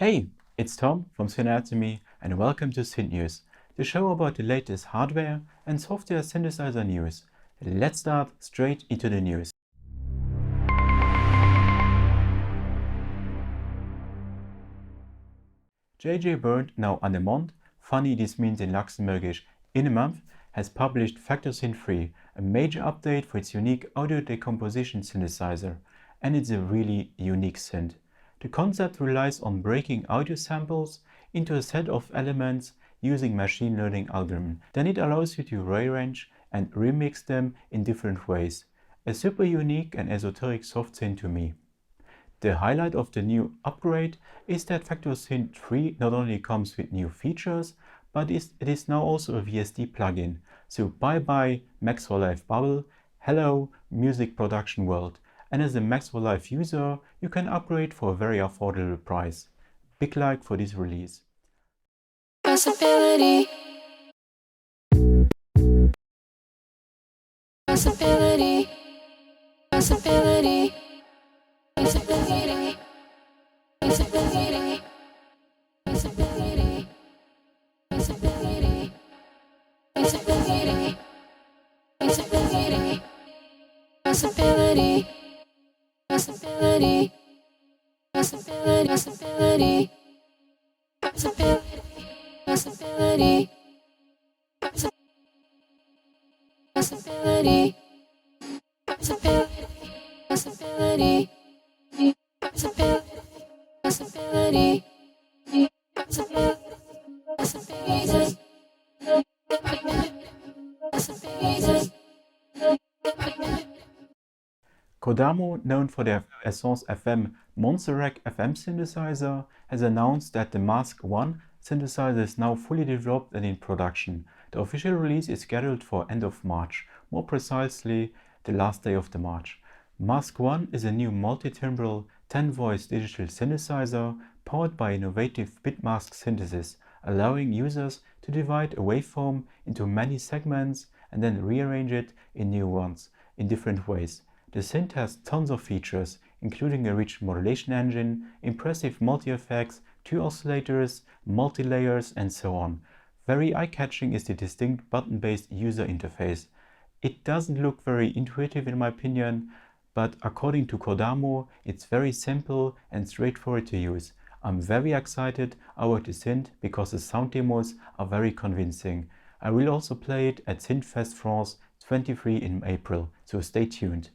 Hey, it's Tom from Synth and welcome to Synth News, the show about the latest hardware and software synthesizer news. Let's start straight into the news. JJ Bird, now an a month, funny this means in Luxembourgish in a month, has published Factorsynth 3, a major update for its unique audio decomposition synthesizer, and it's a really unique synth. The concept relies on breaking audio samples into a set of elements using machine learning algorithms. Then it allows you to rearrange and remix them in different ways. A super unique and esoteric soft synth to me. The highlight of the new upgrade is that Factorsynth 3 not only comes with new features, but it is now also a VST plugin. So bye-bye Max for Life bubble, hello music production world. And as a Max for Life user, you can upgrade for a very affordable price. Big like for this release. Possibility. Possibility. Possibility. Possibility. Possibility. Possibility. Possibility. Possibility. Possibility. Possibility. Possibility. Possibility. Possibility. Possibility. Possibility. Possibility. Possibility. Possibility. Kodamo, known for their Essence FM Montserrat FM synthesizer, has announced that the MASK-1 synthesizer is now fully developed and in production. The official release is scheduled for end of March, more precisely the last day of the March. MASK-1 is a new multi-timbral 10-voice digital synthesizer powered by innovative bit mask synthesis, allowing users to divide a waveform into many segments and then rearrange it in new ones in different ways. The synth has tons of features, including a rich modulation engine, impressive multi-effects, 2 oscillators, multi-layers, and so on. Very eye-catching is the distinct button-based user interface. It doesn't look very intuitive in my opinion, but according to Kodamo, it's very simple and straightforward to use. I'm very excited about the synth because the sound demos are very convincing. I will also play it at Synthfest France 23 in April, so stay tuned.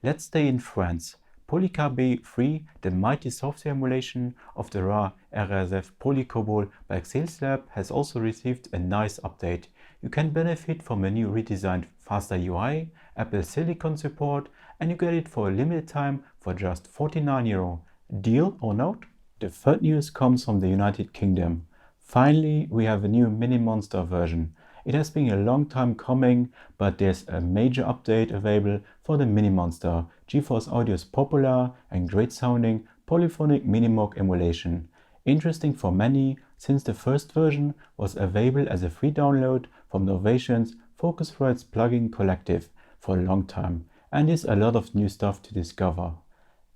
Let's stay in France. PolyKB III, the mighty software emulation of the rare RSF PolyKB by Xils-Lab, has also received a nice update. You can benefit from a new redesigned faster UI, Apple Silicon support, and you get it for a limited time for just €49. Deal or not? The third news comes from the United Kingdom. Finally, we have a new Minimonsta version. It has been a long time coming, but there's a major update available for the Minimonsta, Gforce Audio's popular and great sounding polyphonic Minimog emulation. Interesting for many, since the first version was available as a free download from Novation's Focusrite's plugin collective for a long time, and there's a lot of new stuff to discover.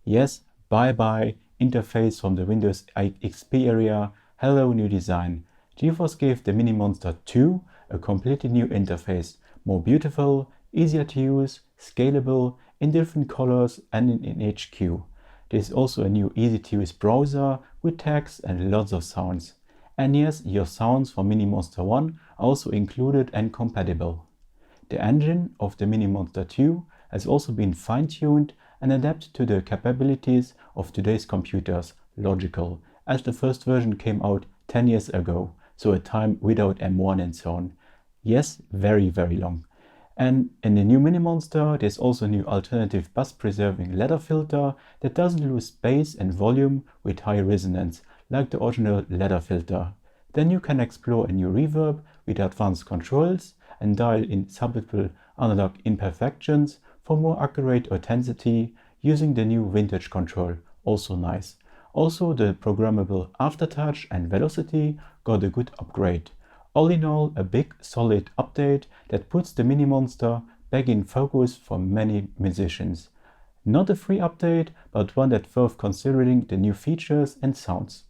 Yes, bye-bye interface from the Windows XP area, hello new design. Gforce gave the Minimonsta 2 a completely new interface, more beautiful, easier to use, scalable, in different colors and in HQ. There's also a new easy-to-use browser with text and lots of sounds. And yes, your sounds from Minimonsta 1 are also included and compatible. The engine of the Minimonsta 2 has also been fine-tuned and adapted to the capabilities of today's computers, logical, as the first version came out 10 years ago, so a time without M1 and so on. Yes, very, very long. And in the new Minimonsta, there's also a new alternative bass-preserving ladder filter that doesn't lose bass and volume with high resonance, like the original ladder filter. Then you can explore a new reverb with advanced controls and dial in subtle analog imperfections for more accurate authenticity using the new vintage control, also nice. Also, the programmable aftertouch and velocity got a good upgrade. All in all, a big, solid update that puts the Minimonsta back in focus for many musicians. Not a free update, but one that's worth considering the new features and sounds.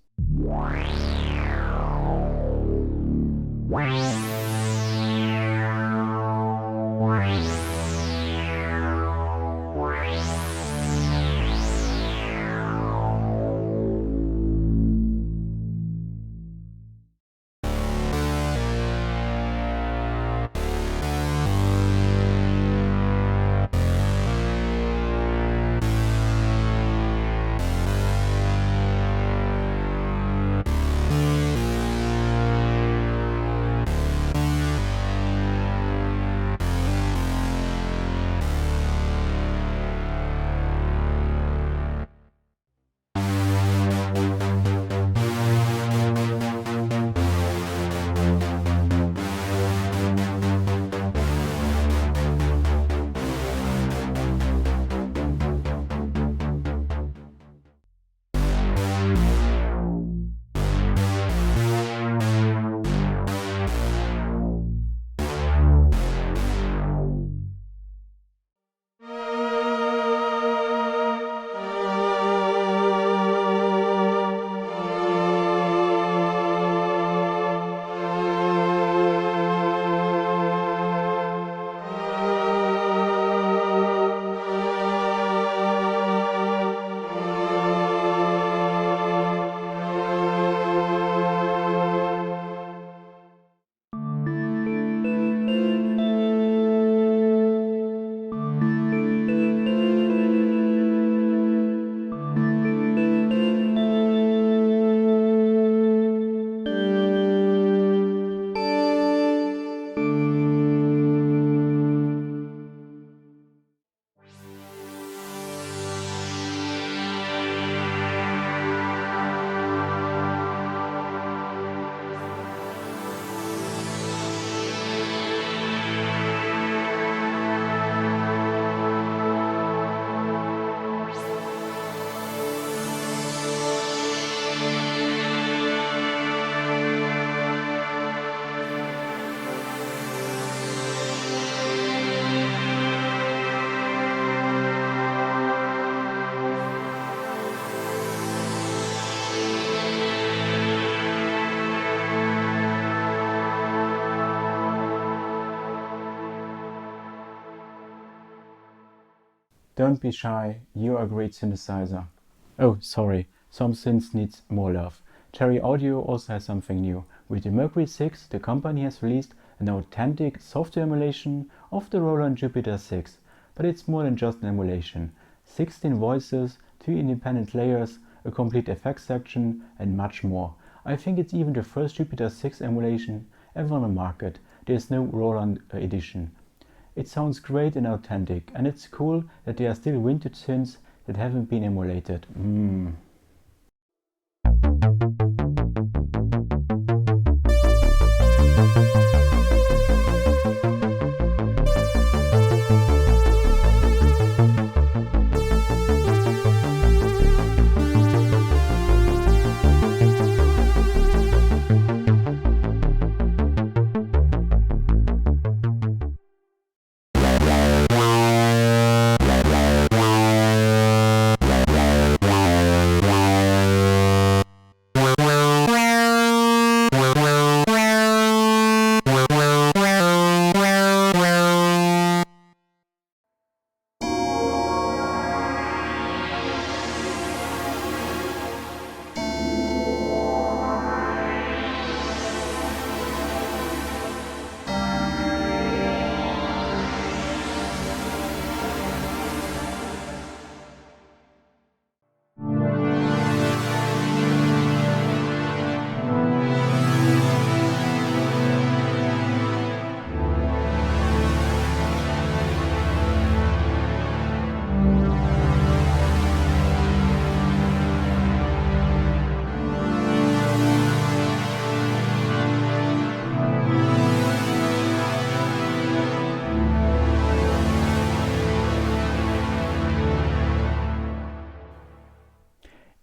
Don't be shy, you're a great synthesizer. Oh, sorry, some synths needs more love. Cherry Audio also has something new. With the Mercury 6, the company has released an authentic software emulation of the Roland Jupiter 6. But it's more than just an emulation. 16 voices, 2 independent layers, a complete effects section, and much more. I think it's even the first Jupiter 6 emulation ever on the market. There's no Roland edition. It sounds great and authentic, and it's cool that there are still vintage synths that haven't been emulated.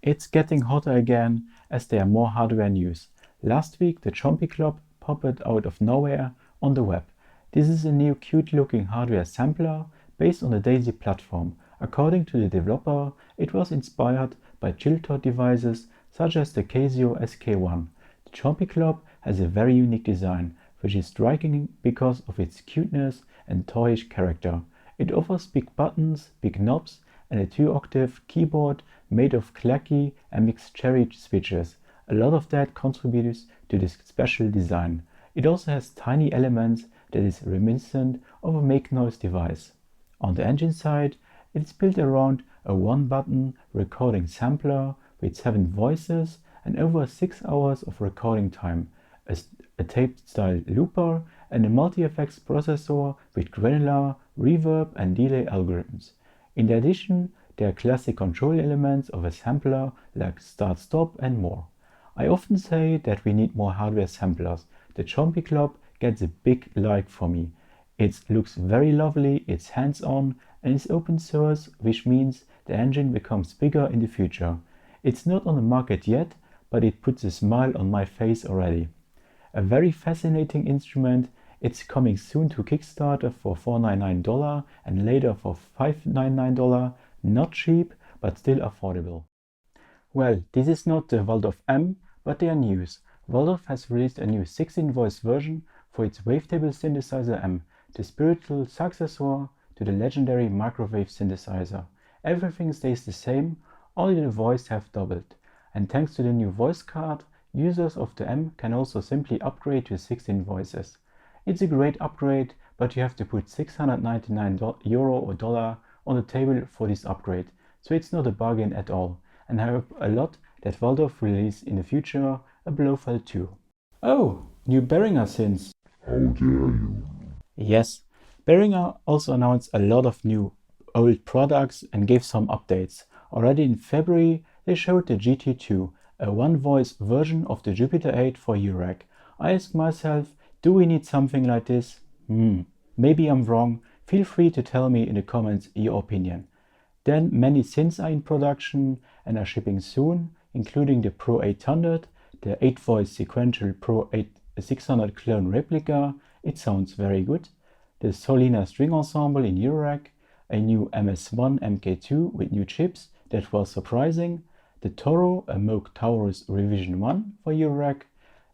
It's getting hotter again as there are more hardware news. Last week the Chompi Club popped out of nowhere on the web. This is a new cute looking hardware sampler based on the Daisy platform. According to the developer, it was inspired by chill-out devices such as the Casio SK1. The Chompi Club has a very unique design, which is striking because of its cuteness and toyish character. It offers big buttons, big knobs, and a 2-octave keyboard made of clacky and mixed cherry switches. A lot of that contributes to this special design. It also has tiny elements that is reminiscent of a make noise device. On the engine side, it's built around a 1-button recording sampler with 7 voices and over 6 hours of recording time, a tape-style looper, and a multi-effects processor with granular, reverb, and delay algorithms. In addition, there are classic control elements of a sampler like start-stop and more. I often say that we need more hardware samplers. The Chompi Club gets a big like for me. It looks very lovely, it's hands-on, and is open source, which means the engine becomes bigger in the future. It's not on the market yet, but it puts a smile on my face already. A very fascinating instrument. It's coming soon to Kickstarter for $499 and later for $599. Not cheap, but still affordable. Well, this is not the Waldorf M, but their news. Waldorf has released a new 16-voice version for its wavetable synthesizer M, the spiritual successor to the legendary microwave synthesizer. Everything stays the same, only the voice have doubled. And thanks to the new voice card, users of the M can also simply upgrade to 16 voices. It's a great upgrade, but you have to put €699 or dollar on the table for this upgrade, so it's not a bargain at all. And I hope a lot that Waldorf will release in the future a Blofeld too. Oh, new Behringer synths. How dare you? Yes, Behringer also announced a lot of new old products and gave some updates. Already in February, they showed the GT2, a one-voice version of the Jupiter 8 for URAC. I asked myself, do we need something like this? Maybe I'm wrong. Feel free to tell me in the comments your opinion. Then many synths are in production and are shipping soon, including the Pro 800, the 8-voice sequential Pro 600 clone replica. It sounds very good. The Solina string ensemble in URAC, a new MS1 MK2 with new chips that was surprising, the Toro, a Moog Taurus Revision 1 for URAC,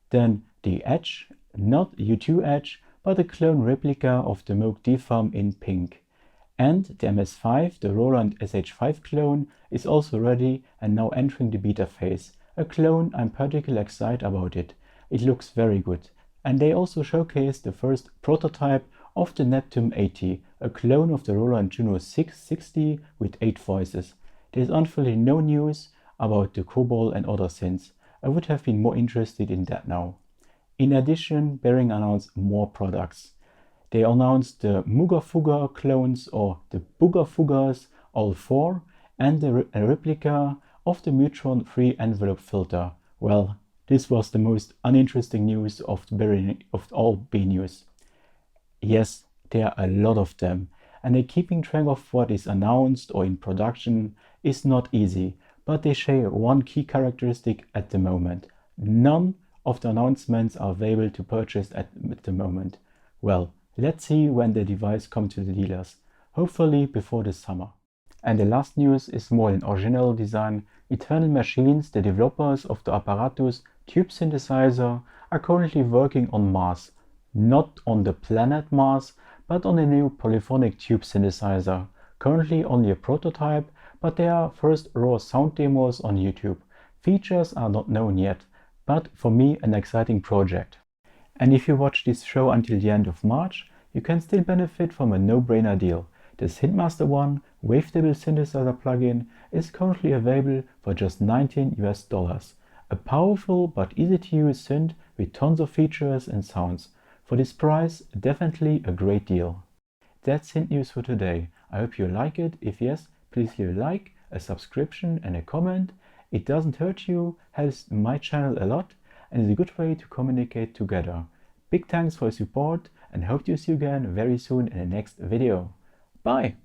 then the Edge, not U2 Edge, but a clone replica of the Moog D-Farm in pink. And the MS5, the Roland SH5 clone, is also ready and now entering the beta phase. A clone, I'm particularly excited about it. It looks very good. And they also showcased the first prototype of the Neptune 80, a clone of the Roland Juno 660 with 8 voices. There's unfortunately no news about the Cobol and other synths. I would have been more interested in that now. In addition, Behringer announced more products. They announced the Muga clones or the Booga Fugas, all 4, and a replica of the Mutron 3 envelope filter. Well, this was the most uninteresting news of all B news. Yes, there are a lot of them, and keeping track of what is announced or in production is not easy, but they share one key characteristic at the moment. None of the announcements are available to purchase at the moment. Well, let's see when the device comes to the dealers, hopefully before the summer. And the last news is more an original design. Eternal Machines, the developers of the apparatus Tube Synthesizer, are currently working on Mars. Not on the planet Mars, but on a new polyphonic tube synthesizer. Currently only a prototype, but there are first raw sound demos on YouTube. Features are not known yet, but for me an exciting project. And if you watch this show until the end of March, you can still benefit from a no-brainer deal. The Synthmaster 1 wavetable synthesizer plugin is currently available for just $19. A powerful but easy to use synth with tons of features and sounds. For this price, definitely a great deal. That's synth news for today. I hope you like it. If yes, please leave a like, a subscription and a comment. It doesn't hurt you, helps my channel a lot, and is a good way to communicate together. Big thanks for your support and hope to see you again very soon in the next video. Bye!